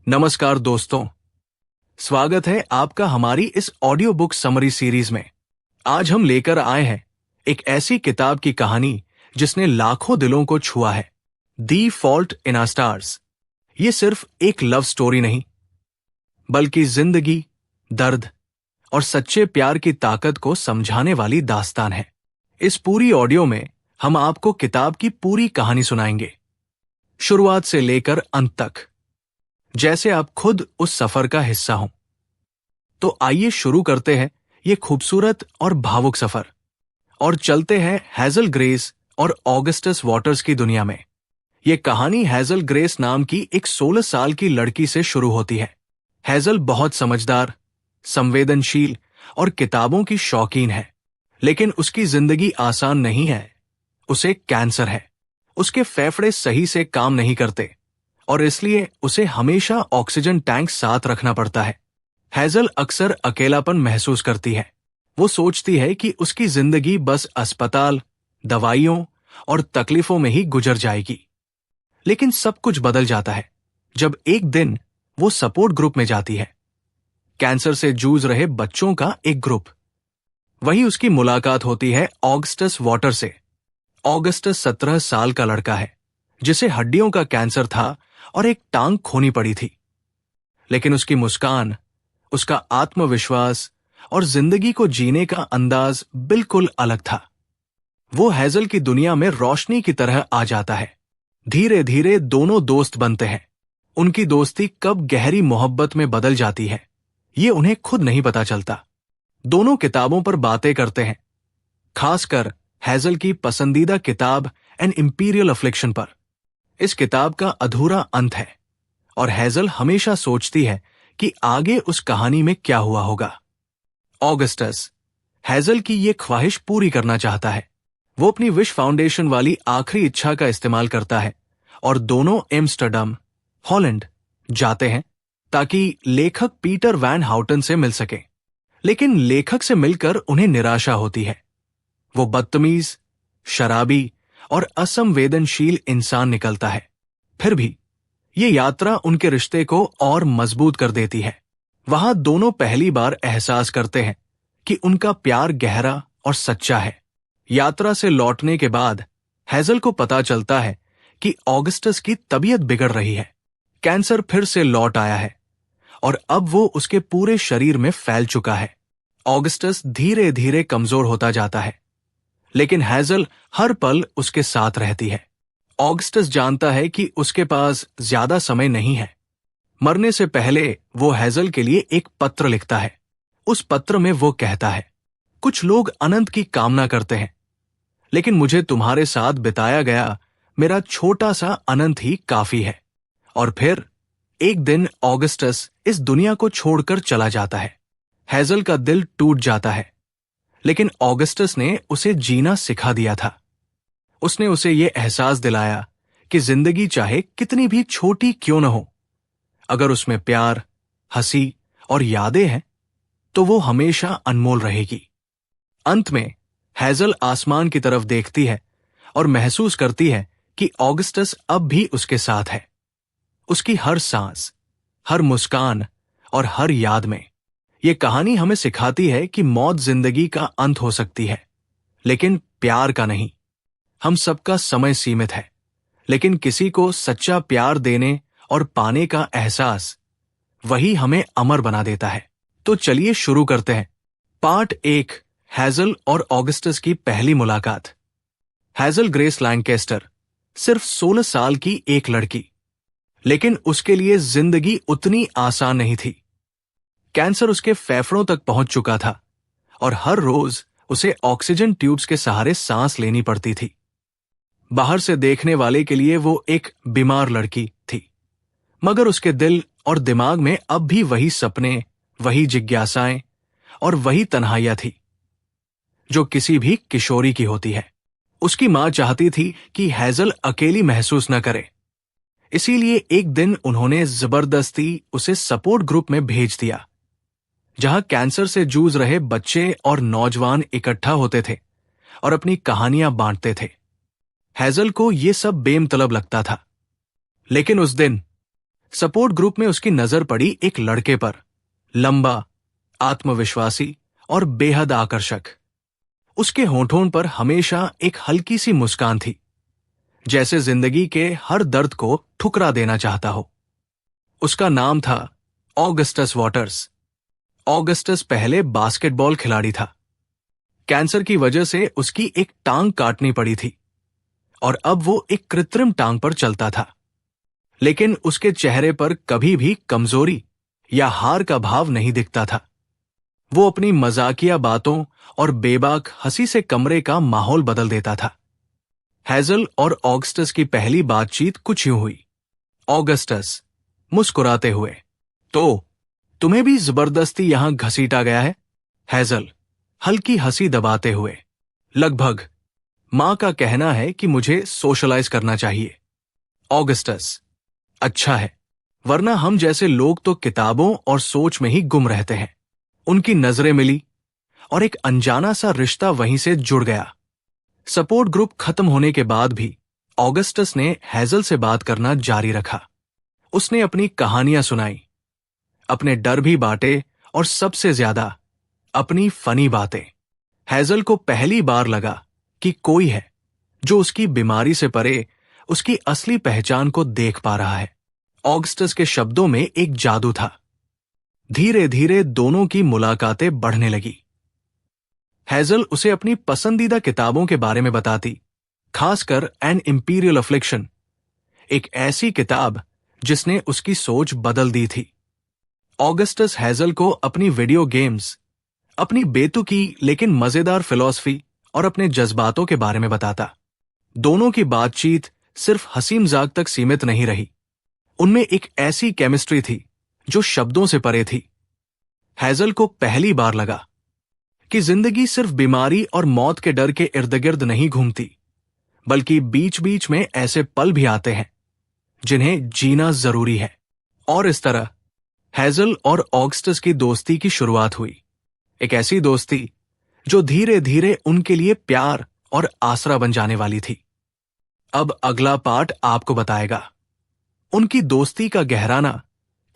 नमस्कार दोस्तों, स्वागत है आपका हमारी इस ऑडियो बुक समरी सीरीज में। आज हम लेकर आए हैं एक ऐसी किताब की कहानी जिसने लाखों दिलों को छुआ है, दी फॉल्ट इन आवर स्टार्स। ये सिर्फ एक लव स्टोरी नहीं, बल्कि जिंदगी, दर्द और सच्चे प्यार की ताकत को समझाने वाली दास्तान है। इस पूरी ऑडियो में हम आपको किताब की पूरी कहानी सुनाएंगे, शुरुआत से लेकर अंत तक, जैसे आप खुद उस सफर का हिस्सा हों। तो आइए शुरू करते हैं ये खूबसूरत और भावुक सफर और चलते हैं हेजल ग्रेस और ऑगस्टस वॉटर्स की दुनिया में। ये कहानी हेजल ग्रेस नाम की एक 16 साल की लड़की से शुरू होती है। हेजल बहुत समझदार, संवेदनशील और किताबों की शौकीन है, लेकिन उसकी जिंदगी आसान नहीं है। उसे कैंसर है, उसके फेफड़े सही से काम नहीं करते और इसलिए उसे हमेशा ऑक्सीजन टैंक साथ रखना पड़ता है। हेजल अक्सर अकेलापन महसूस करती है। वो सोचती है कि उसकी जिंदगी बस अस्पताल, दवाइयों और तकलीफों में ही गुजर जाएगी। लेकिन सब कुछ बदल जाता है जब एक दिन वो सपोर्ट ग्रुप में जाती है, कैंसर से जूझ रहे बच्चों का एक ग्रुप। वही उसकी मुलाकात होती है ऑगस्टस वॉटर से। ऑगस्टस 17 साल का लड़का है जिसे हड्डियों का कैंसर था और एक टांग खोनी पड़ी थी। लेकिन उसकी मुस्कान, उसका आत्मविश्वास और जिंदगी को जीने का अंदाज बिल्कुल अलग था। वो हेजल की दुनिया में रोशनी की तरह आ जाता है। धीरे धीरे दोनों दोस्त बनते हैं। उनकी दोस्ती कब गहरी मोहब्बत में बदल जाती है, ये उन्हें खुद नहीं पता चलता। दोनों किताबों पर बातें करते हैं, खासकर हेजल की पसंदीदा किताब एन इंपीरियल अफ्लिक्शन पर। इस किताब का अधूरा अंत है और हेजल हमेशा सोचती है कि आगे उस कहानी में क्या हुआ होगा। ऑगस्टस हेजल की ये ख्वाहिश पूरी करना चाहता है। वो अपनी विश फाउंडेशन वाली आखिरी इच्छा का इस्तेमाल करता है और दोनों एम्स्टर्डम, हॉलैंड जाते हैं ताकि लेखक पीटर वैन हाउटन से मिल सके। लेकिन लेखक से मिलकर उन्हें निराशा होती है। वो बदतमीज, शराबी और असंवेदनशील इंसान निकलता है। फिर भी ये यात्रा उनके रिश्ते को और मजबूत कर देती है। वहां दोनों पहली बार एहसास करते हैं कि उनका प्यार गहरा और सच्चा है। यात्रा से लौटने के बाद हेजल को पता चलता है कि ऑगस्टस की तबीयत बिगड़ रही है। कैंसर फिर से लौट आया है और अब वो उसके पूरे शरीर में फैल चुका है। ऑगस्टस धीरे धीरे कमजोर होता जाता है, लेकिन हेजल हर पल उसके साथ रहती है। ऑगस्टस जानता है कि उसके पास ज्यादा समय नहीं है। मरने से पहले वो हेजल के लिए एक पत्र लिखता है। उस पत्र में वो कहता है, कुछ लोग अनंत की कामना करते हैं, लेकिन मुझे तुम्हारे साथ बिताया गया मेरा छोटा सा अनंत ही काफी है। और फिर एक दिन ऑगस्टस इस दुनिया को छोड़कर चला जाता है। हेजल का दिल टूट जाता है, लेकिन ऑगस्टस ने उसे जीना सिखा दिया था। उसने उसे यह एहसास दिलाया कि जिंदगी चाहे कितनी भी छोटी क्यों न हो, अगर उसमें प्यार, हंसी और यादें हैं तो वो हमेशा अनमोल रहेगी। अंत में हेजल आसमान की तरफ देखती है और महसूस करती है कि ऑगस्टस अब भी उसके साथ है। उसकी हर सांस, हर मुस्कान और हर याद में। ये कहानी हमें सिखाती है कि मौत जिंदगी का अंत हो सकती है, लेकिन प्यार का नहीं। हम सबका समय सीमित है, लेकिन किसी को सच्चा प्यार देने और पाने का एहसास, वही हमें अमर बना देता है। तो चलिए शुरू करते हैं। पार्ट 1, हेजल और ऑगस्टस की पहली मुलाकात। हेजल ग्रेस लैंकेस्टर सिर्फ 16 साल की एक लड़की, लेकिन उसके लिए जिंदगी उतनी आसान नहीं थी। कैंसर उसके फेफड़ों तक पहुंच चुका था और हर रोज उसे ऑक्सीजन ट्यूब्स के सहारे सांस लेनी पड़ती थी। बाहर से देखने वाले के लिए वो एक बीमार लड़की थी, मगर उसके दिल और दिमाग में अब भी वही सपने, वही जिज्ञासाएं और वही तन्हाइयां थी जो किसी भी किशोरी की होती है। उसकी मां चाहती थी कि हेजल अकेली महसूस न करे, इसीलिए एक दिन उन्होंने जबरदस्ती उसे सपोर्ट ग्रुप में भेज दिया, जहां कैंसर से जूझ रहे बच्चे और नौजवान इकट्ठा होते थे और अपनी कहानियां बांटते थे। हेजल को ये सब बेमतलब लगता था, लेकिन उस दिन सपोर्ट ग्रुप में उसकी नजर पड़ी एक लड़के पर, लंबा, आत्मविश्वासी और बेहद आकर्षक। उसके होठों पर हमेशा एक हल्की सी मुस्कान थी, जैसे जिंदगी के हर दर्द को ठुकरा देना चाहता हो। उसका नाम था ऑगस्टस वॉटर्स। ऑगस्टस पहले बास्केटबॉल खिलाड़ी था। कैंसर की वजह से उसकी एक टांग काटनी पड़ी थी और अब वो एक कृत्रिम टांग पर चलता था। लेकिन उसके चेहरे पर कभी भी कमजोरी या हार का भाव नहीं दिखता था। वो अपनी मजाकिया बातों और बेबाक हंसी से कमरे का माहौल बदल देता था। हेजल और ऑगस्टस की पहली बातचीत कुछ यूं हुई। ऑगस्टस मुस्कुराते हुए, तो तुम्हें भी जबरदस्ती यहां घसीटा गया है? हेजल हल्की हंसी दबाते हुए, लगभग। मां का कहना है कि मुझे सोशलाइज करना चाहिए। ऑगस्टस, अच्छा है, वरना हम जैसे लोग तो किताबों और सोच में ही गुम रहते हैं। उनकी नजरें मिली और एक अनजाना सा रिश्ता वहीं से जुड़ गया। सपोर्ट ग्रुप खत्म होने के बाद भी ऑगस्टस ने हेजल से बात करना जारी रखा। उसने अपनी कहानियां सुनाई, अपने डर भी बांटे और सबसे ज्यादा अपनी फनी बातें। हेजल को पहली बार लगा कि कोई है जो उसकी बीमारी से परे उसकी असली पहचान को देख पा रहा है। ऑगस्टस के शब्दों में एक जादू था। धीरे धीरे दोनों की मुलाकातें बढ़ने लगी। हेजल उसे अपनी पसंदीदा किताबों के बारे में बताती, खासकर एन इंपीरियल अफ्लिक्शन, एक ऐसी किताब जिसने उसकी सोच बदल दी थी। ऑगस्टस हेजल को अपनी वीडियो गेम्स, अपनी बेतुकी लेकिन मजेदार फिलॉसफी और अपने जज्बातों के बारे में बताता। दोनों की बातचीत सिर्फ हंसी मजाक तक सीमित नहीं रही। उनमें एक ऐसी केमिस्ट्री थी जो शब्दों से परे थी। हेजल को पहली बार लगा कि जिंदगी सिर्फ बीमारी और मौत के डर के इर्द गिर्द नहीं घूमती, बल्कि बीच बीच में ऐसे पल भी आते हैं जिन्हें जीना जरूरी है। और इस तरह हेजल और ऑगस्टस की दोस्ती की शुरुआत हुई। एक ऐसी दोस्ती जो धीरे धीरे उनके लिए प्यार और आसरा बन जाने वाली थी। अब अगला पार्ट आपको बताएगा उनकी दोस्ती का गहराना,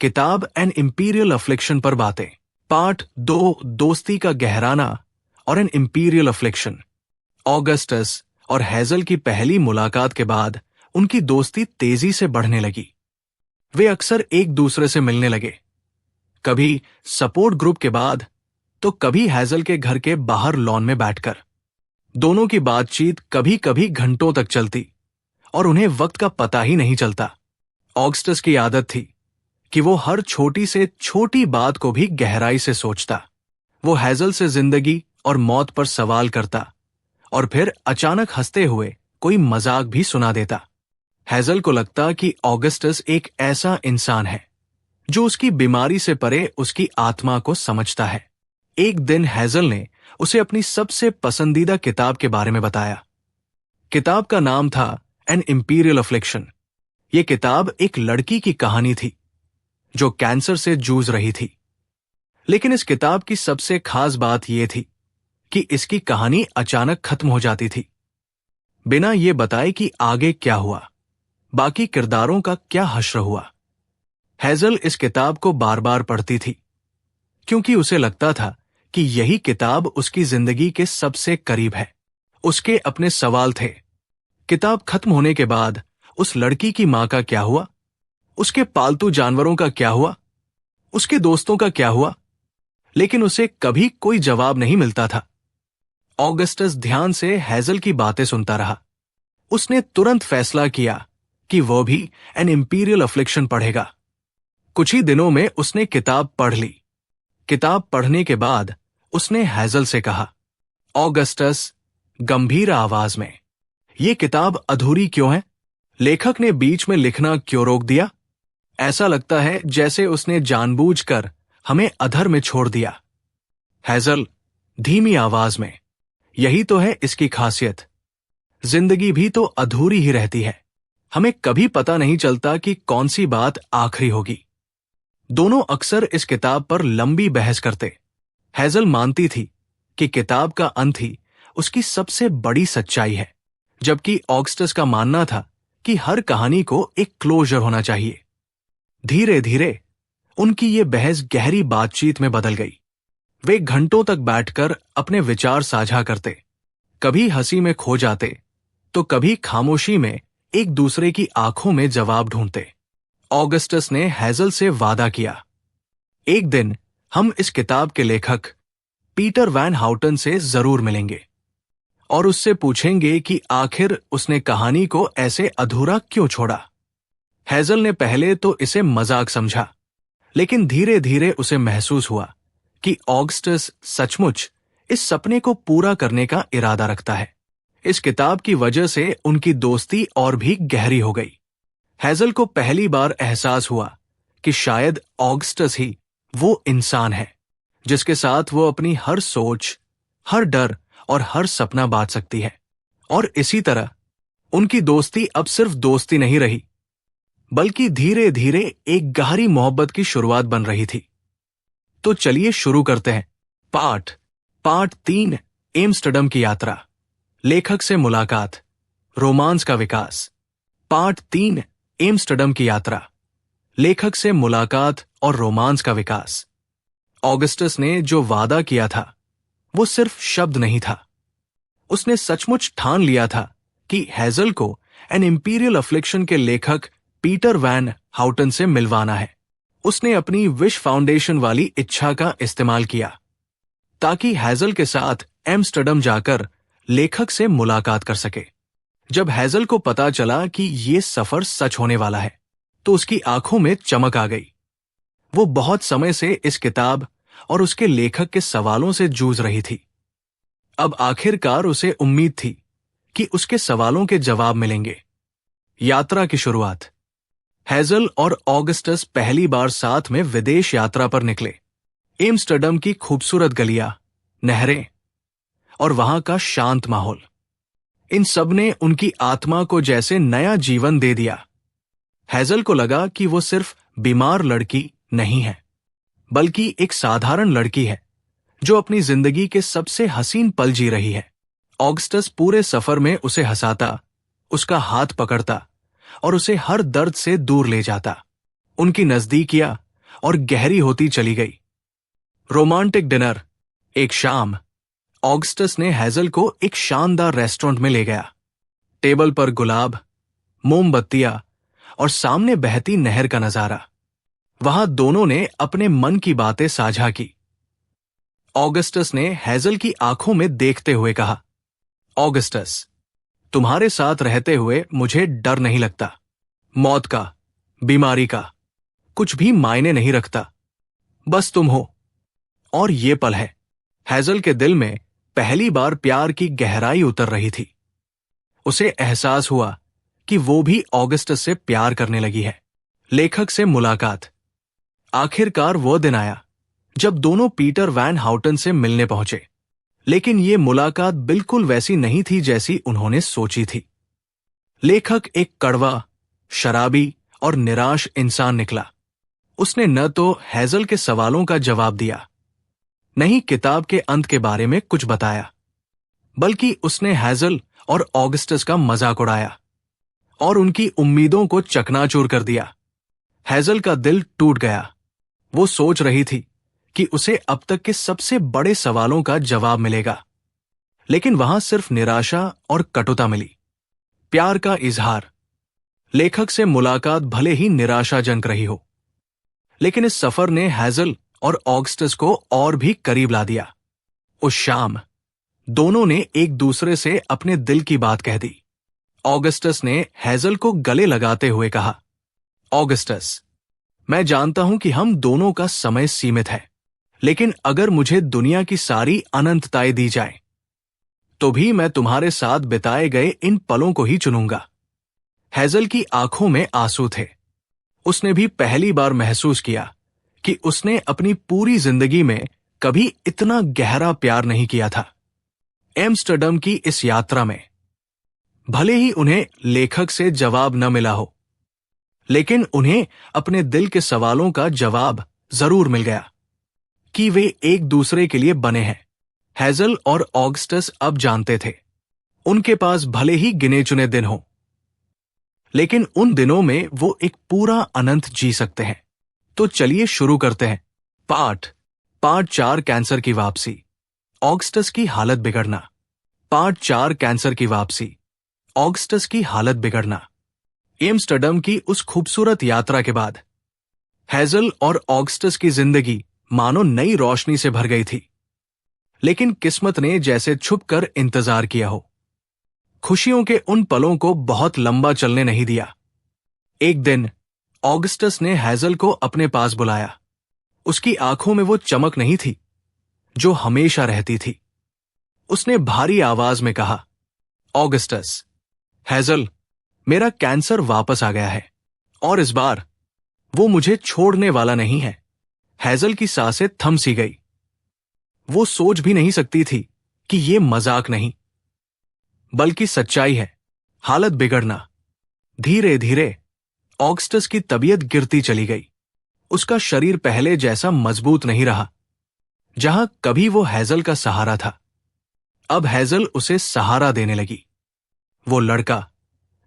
किताब एन इंपीरियल अफ्लिक्शन पर बातें। पार्ट 2, दोस्ती का गहराना और एन इंपीरियल अफ्लिक्शन। ऑगस्टस और हेजल की पहली मुलाकात के बाद उनकी दोस्ती तेजी से बढ़ने लगी। वे अक्सर एक दूसरे से मिलने लगे, कभी सपोर्ट ग्रुप के बाद तो कभी हेजल के घर के बाहर लॉन में बैठकर। दोनों की बातचीत कभी कभी घंटों तक चलती और उन्हें वक्त का पता ही नहीं चलता। ऑगस्टस की आदत थी कि वो हर छोटी से छोटी बात को भी गहराई से सोचता। वो हेजल से जिंदगी और मौत पर सवाल करता और फिर अचानक हंसते हुए कोई मजाक भी सुना देता। हेजल को लगता कि ऑगस्टस एक ऐसा इंसान है जो उसकी बीमारी से परे उसकी आत्मा को समझता है। एक दिन हेजल ने उसे अपनी सबसे पसंदीदा किताब के बारे में बताया। किताब का नाम था एन इंपीरियल अफ्लिक्शन। यह किताब एक लड़की की कहानी थी जो कैंसर से जूझ रही थी। लेकिन इस किताब की सबसे खास बात यह थी कि इसकी कहानी अचानक खत्म हो जाती थी, बिना यह बताए कि आगे क्या हुआ, बाकी किरदारों का क्या हश्र हुआ। हेजल इस किताब को बार बार पढ़ती थी क्योंकि उसे लगता था कि यही किताब उसकी जिंदगी के सबसे करीब है। उसके अपने सवाल थे। किताब खत्म होने के बाद उस लड़की की मां का क्या हुआ? उसके पालतू जानवरों का क्या हुआ? उसके दोस्तों का क्या हुआ? लेकिन उसे कभी कोई जवाब नहीं मिलता था। ऑगस्टस ध्यान से हेजल की बातें सुनता रहा। उसने तुरंत फैसला किया कि वह भी एन इंपीरियल अफ्लिक्शन पढ़ेगा। कुछ ही दिनों में उसने किताब पढ़ ली। किताब पढ़ने के बाद उसने हेजल से कहा, ऑगस्टस, गंभीर आवाज में, यह किताब अधूरी क्यों है? लेखक ने बीच में लिखना क्यों रोक दिया? ऐसा लगता है जैसे उसने जानबूझकर हमें अधर में छोड़ दिया। हेजल, धीमी आवाज में, यही तो है इसकी खासियत। जिंदगी भी तो अधूरी ही रहती है। हमें कभी पता नहीं चलता कि कौन सी बात आखिरी होगी। दोनों अक्सर इस किताब पर लंबी बहस करते। हेजल मानती थी कि किताब का अंत ही उसकी सबसे बड़ी सच्चाई है, जबकि ऑगस्टस का मानना था कि हर कहानी को एक क्लोजर होना चाहिए। धीरे धीरे उनकी ये बहस गहरी बातचीत में बदल गई। वे घंटों तक बैठकर अपने विचार साझा करते, कभी हंसी में खो जाते तो कभी खामोशी में एक दूसरे की आंखों में जवाब ढूंढते। ऑगस्टस ने हेजल से वादा किया, एक दिन हम इस किताब के लेखक पीटर वैन हाउटन से जरूर मिलेंगे और उससे पूछेंगे कि आखिर उसने कहानी को ऐसे अधूरा क्यों छोड़ा। हेजल ने पहले तो इसे मजाक समझा, लेकिन धीरे धीरे उसे महसूस हुआ कि ऑगस्टस सचमुच इस सपने को पूरा करने का इरादा रखता है। इस किताब की वजह से उनकी दोस्ती और भी गहरी हो गई। हेजल को पहली बार एहसास हुआ कि शायद ऑगस्टस ही वो इंसान है जिसके साथ वो अपनी हर सोच, हर डर और हर सपना बांट सकती है। और इसी तरह उनकी दोस्ती अब सिर्फ दोस्ती नहीं रही, बल्कि धीरे धीरे एक गहरी मोहब्बत की शुरुआत बन रही थी। तो चलिए शुरू करते हैं। पार्ट 3, एम्स्टर्डम की यात्रा, लेखक से मुलाकात, रोमांस का विकास। पार्ट 3, एम्स्टर्डम की यात्रा, लेखक से मुलाकात और रोमांस का विकास। ऑगस्टस ने जो वादा किया था वो सिर्फ शब्द नहीं था। उसने सचमुच ठान लिया था कि हेजल को एन इंपीरियल अफ्लिक्शन के लेखक पीटर वैन हाउटन से मिलवाना है। उसने अपनी विश फाउंडेशन वाली इच्छा का इस्तेमाल किया ताकि हेजल के साथ एम्स्टर्डम जाकर लेखक से मुलाकात कर सके। जब हेजल को पता चला कि ये सफर सच होने वाला है तो उसकी आंखों में चमक आ गई। वो बहुत समय से इस किताब और उसके लेखक के सवालों से जूझ रही थी। अब आखिरकार उसे उम्मीद थी कि उसके सवालों के जवाब मिलेंगे। यात्रा की शुरुआत। हेजल और ऑगस्टस पहली बार साथ में विदेश यात्रा पर निकले। एम्स्टर्डम की खूबसूरत गलियां, नहरें और वहां का शांत माहौल, इन सब ने उनकी आत्मा को जैसे नया जीवन दे दिया। हेजल को लगा कि वो सिर्फ बीमार लड़की नहीं है, बल्कि एक साधारण लड़की है जो अपनी जिंदगी के सबसे हसीन पल जी रही है। ऑगस्टस पूरे सफर में उसे हंसाता, उसका हाथ पकड़ता और उसे हर दर्द से दूर ले जाता। उनकी नजदीकियां और गहरी होती चली गई। Romantic dinner. एक शाम ऑगस्टस ने हेजल को एक शानदार रेस्टोरेंट में ले गया। टेबल पर गुलाब, मोमबत्तियां और सामने बहती नहर का नजारा। वहां दोनों ने अपने मन की बातें साझा की। ऑगस्टस ने हेजल की आंखों में देखते हुए कहा, ऑगस्टस, तुम्हारे साथ रहते हुए मुझे डर नहीं लगता। मौत का, बीमारी का कुछ भी मायने नहीं रखता, बस तुम हो और ये पल है। हेजल के दिल में पहली बार प्यार की गहराई उतर रही थी। उसे एहसास हुआ कि वो भी ऑगस्टस से प्यार करने लगी है। लेखक से मुलाकात। आखिरकार वो दिन आया जब दोनों पीटर वैन हाउटन से मिलने पहुंचे, लेकिन ये मुलाकात बिल्कुल वैसी नहीं थी जैसी उन्होंने सोची थी। लेखक एक कड़वा, शराबी और निराश इंसान निकला। उसने न तो हेजल के सवालों का जवाब दिया, न ही किताब के अंत के बारे में कुछ बताया, बल्कि उसने हेजल और ऑगस्टस का मजाक उड़ाया और उनकी उम्मीदों को चकनाचूर कर दिया। हेजल का दिल टूट गया। वो सोच रही थी कि उसे अब तक के सबसे बड़े सवालों का जवाब मिलेगा, लेकिन वहां सिर्फ निराशा और कटुता मिली। प्यार का इजहार। लेखक से मुलाकात भले ही निराशाजनक रही हो, लेकिन इस सफर ने हेजल और ऑगस्टस को और भी करीब ला दिया। उस शाम दोनों ने एक दूसरे से अपने दिल की बात कह दी। ऑगस्टस ने हेजल को गले लगाते हुए कहा, ऑगस्टस, मैं जानता हूं कि हम दोनों का समय सीमित है, लेकिन अगर मुझे दुनिया की सारी अनंतताएं दी जाए तो भी मैं तुम्हारे साथ बिताए गए इन पलों को ही चुनूंगा। हेजल की आंखों में आंसू थे। उसने भी पहली बार महसूस किया कि उसने अपनी पूरी जिंदगी में कभी इतना गहरा प्यार नहीं किया था। एम्स्टर्डम की इस यात्रा में भले ही उन्हें लेखक से जवाब न मिला हो, लेकिन उन्हें अपने दिल के सवालों का जवाब जरूर मिल गया कि वे एक दूसरे के लिए बने हैं। हेजल और ऑगस्टस अब जानते थे, उनके पास भले ही गिने चुने दिन हो, लेकिन उन दिनों में वो एक पूरा अनंत जी सकते हैं। तो चलिए शुरू करते हैं। पार्ट 4 कैंसर की वापसी, ऑगस्टस की हालत बिगड़ना। पार्ट 4 कैंसर की वापसी, ऑगस्टस की हालत बिगड़ना। एम्स्टर्डम की उस खूबसूरत यात्रा के बाद हेजल और ऑगस्टस की जिंदगी मानो नई रोशनी से भर गई थी। लेकिन किस्मत ने जैसे छुपकर इंतजार किया हो, खुशियों के उन पलों को बहुत लंबा चलने नहीं दिया। एक दिन ऑगस्टस ने हेजल को अपने पास बुलाया। उसकी आंखों में वो चमक नहीं थी जो हमेशा रहती थी। उसने भारी आवाज में कहा, ऑगस्टस, हेजल, मेरा कैंसर वापस आ गया है और इस बार वो मुझे छोड़ने वाला नहीं है। हेजल की सांसें थम सी गई। वो सोच भी नहीं सकती थी कि ये मजाक नहीं बल्कि सच्चाई है। हालत बिगड़ना। धीरे धीरे ऑगस्टस की तबीयत गिरती चली गई। उसका शरीर पहले जैसा मजबूत नहीं रहा। जहां कभी वो हेजल का सहारा था, अब हेजल उसे सहारा देने लगी। वो लड़का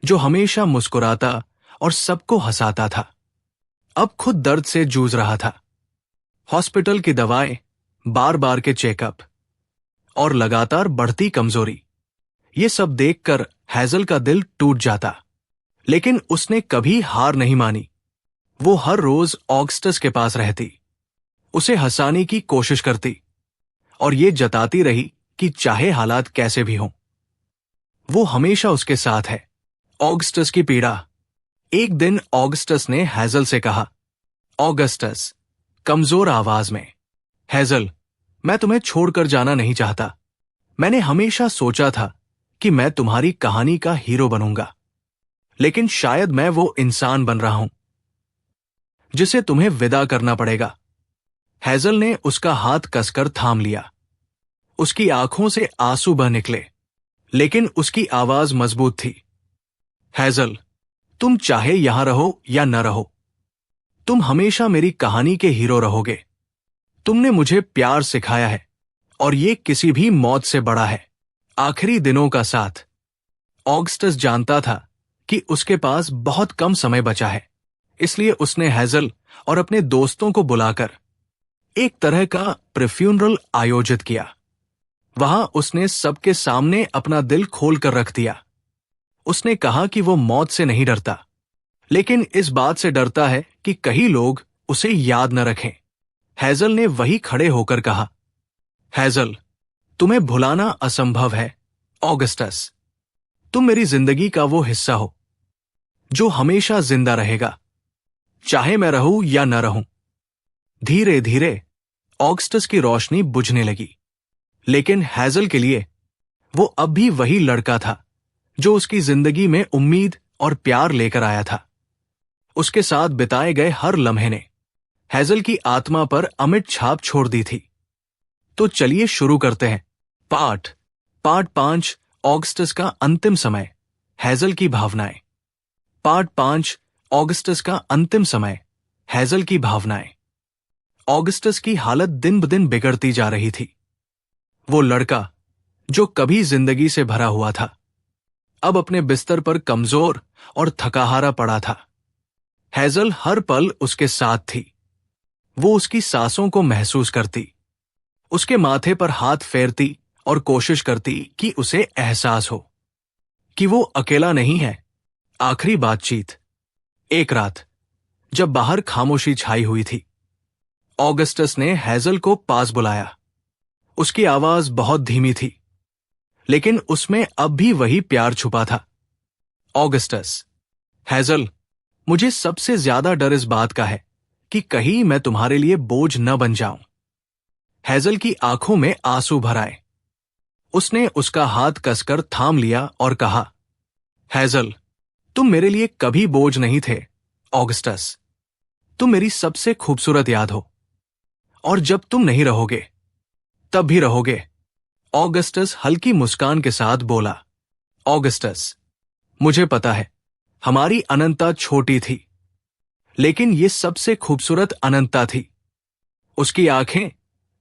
जो हमेशा मुस्कुराता और सबको हंसाता था, अब खुद दर्द से जूझ रहा था। हॉस्पिटल की दवाएं, बार बार के चेकअप और लगातार बढ़ती कमजोरी, ये सब देखकर हेजल का दिल टूट जाता। लेकिन उसने कभी हार नहीं मानी। वो हर रोज ऑगस्टस के पास रहती, उसे हंसाने की कोशिश करती और ये जताती रही कि चाहे हालात कैसे भी हों, वो हमेशा उसके साथ है। ऑगस्टस की पीड़ा। एक दिन ऑगस्टस ने हेजल से कहा, ऑगस्टस, कमजोर आवाज में, हेजल, मैं तुम्हें छोड़कर जाना नहीं चाहता। मैंने हमेशा सोचा था कि मैं तुम्हारी कहानी का हीरो बनूंगा, लेकिन शायद मैं वो इंसान बन रहा हूं जिसे तुम्हें विदा करना पड़ेगा। हेजल ने उसका हाथ कसकर थाम लिया। उसकी आंखों से आंसू बह निकले, लेकिन उसकी आवाज मजबूत थी। हेजल, तुम चाहे यहां रहो या न रहो, तुम हमेशा मेरी कहानी के हीरो रहोगे। तुमने मुझे प्यार सिखाया है और ये किसी भी मौत से बड़ा है। आखिरी दिनों का साथ। ऑगस्टस जानता था कि उसके पास बहुत कम समय बचा है, इसलिए उसने हेजल और अपने दोस्तों को बुलाकर एक तरह का प्रीफ्यूनरल आयोजित किया। वहां उसने सबके सामने अपना दिल खोल कर रख दिया। उसने कहा कि वो मौत से नहीं डरता, लेकिन इस बात से डरता है कि कई लोग उसे याद न रखें। हेजल ने वही खड़े होकर कहा, हेजल, तुम्हें भुलाना असंभव है। ऑगस्टस, तुम मेरी जिंदगी का वो हिस्सा हो जो हमेशा जिंदा रहेगा, चाहे मैं रहूं या न रहूं। धीरे धीरे ऑगस्टस की रोशनी बुझने लगी, लेकिन हेजल के लिए वो अब भी वही लड़का था जो उसकी जिंदगी में उम्मीद और प्यार लेकर आया था। उसके साथ बिताए गए हर लम्हे ने हेजल की आत्मा पर अमिट छाप छोड़ दी थी। तो चलिए शुरू करते हैं। पार्ट 5, ऑगस्टस का अंतिम समय, हेजल की भावनाएं। पार्ट 5, ऑगस्टस का अंतिम समय, हेजल की भावनाएं। ऑगस्टस की हालत दिन ब दिन बिगड़ती जा रही थी। वो लड़का जो कभी जिंदगी से भरा हुआ था, अब अपने बिस्तर पर कमजोर और थकाहारा पड़ा था। हेजल हर पल उसके साथ थी। वो उसकी सांसों को महसूस करती, उसके माथे पर हाथ फेरती और कोशिश करती कि उसे एहसास हो कि वो अकेला नहीं है। आखिरी बातचीत। एक रात जब बाहर खामोशी छाई हुई थी, ऑगस्टस ने हेजल को पास बुलाया। उसकी आवाज बहुत धीमी थी, लेकिन उसमें अब भी वही प्यार छुपा था। ऑगस्टस, हेजल, मुझे सबसे ज्यादा डर इस बात का है कि कहीं मैं तुम्हारे लिए बोझ न बन जाऊं। हेजल की आंखों में आंसू भर आए। उसने उसका हाथ कसकर थाम लिया और कहा, हेजल, तुम मेरे लिए कभी बोझ नहीं थे। ऑगस्टस, तुम मेरी सबसे खूबसूरत याद हो, और जब तुम नहीं रहोगे तब भी रहोगे। ऑगस्टस हल्की मुस्कान के साथ बोला, ऑगस्टस, मुझे पता है हमारी अनंतता छोटी थी, लेकिन ये सबसे खूबसूरत अनंतता थी। उसकी आंखें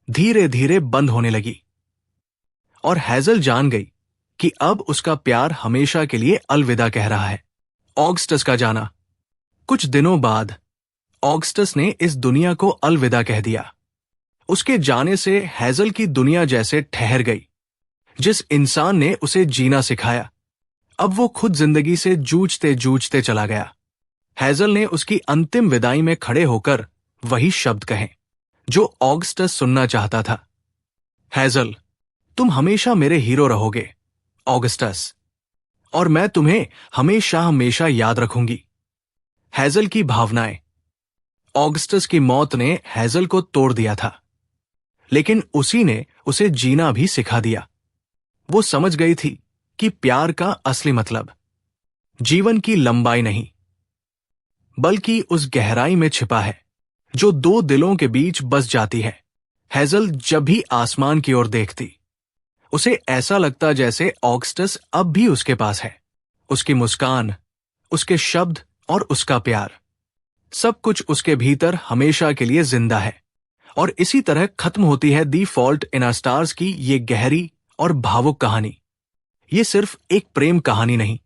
धीरे धीरे बंद होने लगी और हेजल जान गई कि अब उसका प्यार हमेशा के लिए अलविदा कह रहा है। ऑगस्टस का जाना। कुछ दिनों बाद ऑगस्टस ने इस दुनिया को अलविदा कह दिया। उसके जाने से हैजल की दुनिया जैसे ठहर गई। जिस इंसान ने उसे जीना सिखाया, अब वो खुद जिंदगी से जूझते जूझते चला गया। हैजल ने उसकी अंतिम विदाई में खड़े होकर वही शब्द कहे जो ऑगस्टस सुनना चाहता था। हैजल, तुम हमेशा मेरे हीरो रहोगे, ऑगस्टस, और मैं तुम्हें हमेशा हमेशा याद रखूंगी। हैजल की भावनाएं। ऑगस्टस की मौत ने हैजल को तोड़ दिया था, लेकिन उसी ने उसे जीना भी सिखा दिया। वो समझ गई थी कि प्यार का असली मतलब जीवन की लंबाई नहीं, बल्कि उस गहराई में छिपा है जो दो दिलों के बीच बस जाती है। हैजल जब भी आसमान की ओर देखती, उसे ऐसा लगता जैसे ऑगस्टस अब भी उसके पास है। उसकी मुस्कान, उसके शब्द और उसका प्यार, सब कुछ उसके भीतर हमेशा के लिए जिंदा है। और इसी तरह खत्म होती है दी फॉल्ट इन आवर स्टार्स की ये गहरी और भावुक कहानी। ये सिर्फ एक प्रेम कहानी नहीं,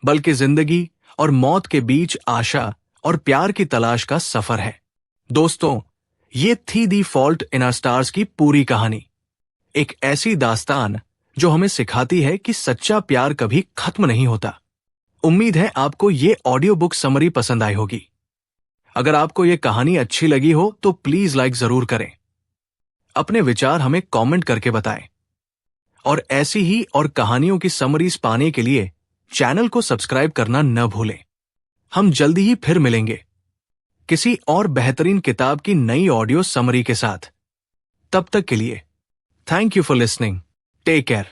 बल्कि जिंदगी और मौत के बीच आशा और प्यार की तलाश का सफर है। दोस्तों, ये थी दी फॉल्ट इन आवर स्टार्स की पूरी कहानी। एक ऐसी दास्तान जो हमें सिखाती है कि सच्चा प्यार कभी खत्म नहीं होता। उम्मीद है आपको ये ऑडियो बुक समरी पसंद आई होगी। अगर आपको ये कहानी अच्छी लगी हो तो प्लीज लाइक जरूर करें। अपने विचार हमें कमेंट करके बताएं। और ऐसी ही और कहानियों की समरीज पाने के लिए चैनल को सब्सक्राइब करना न भूलें। हम जल्दी ही फिर मिलेंगे किसी और बेहतरीन किताब की नई ऑडियो समरी के साथ। तब तक के लिए thank you for listening. Take care.